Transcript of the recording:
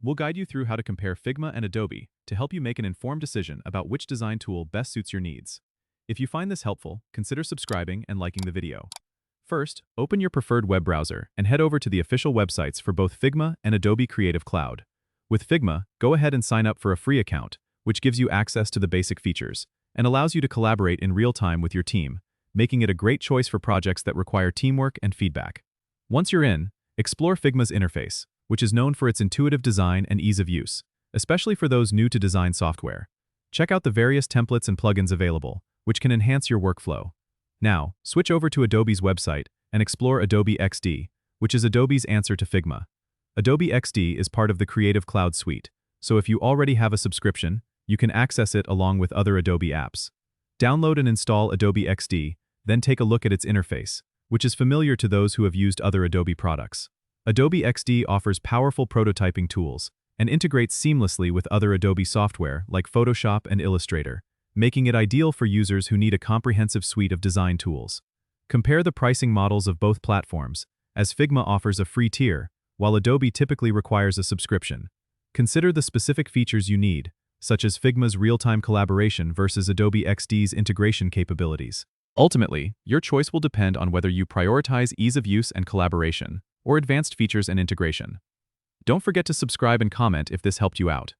We'll guide you through how to compare Figma and Adobe to help you make an informed decision about which design tool best suits your needs. If you find this helpful, consider subscribing and liking the video. First, open your preferred web browser and head over to the official websites for both Figma and Adobe Creative Cloud. With Figma, go ahead and sign up for a free account, which gives you access to the basic features and allows you to collaborate in real time with your team, making it a great choice for projects that require teamwork and feedback. Once you're in, explore Figma's interface, which is known for its intuitive design and ease of use, especially for those new to design software. Check out the various templates and plugins available, which can enhance your workflow. Now, switch over to Adobe's website and explore Adobe XD, which is Adobe's answer to Figma. Adobe XD is part of the Creative Cloud suite, so if you already have a subscription, you can access it along with other Adobe apps. Download and install Adobe XD, then take a look at its interface, which is familiar to those who have used other Adobe products. Adobe XD offers powerful prototyping tools and integrates seamlessly with other Adobe software like Photoshop and Illustrator, making it ideal for users who need a comprehensive suite of design tools. Compare the pricing models of both platforms, as Figma offers a free tier, while Adobe typically requires a subscription. Consider the specific features you need, such as Figma's real-time collaboration versus Adobe XD's integration capabilities. Ultimately, your choice will depend on whether you prioritize ease of use and collaboration, or advanced features and integration. Don't forget to subscribe and comment if this helped you out.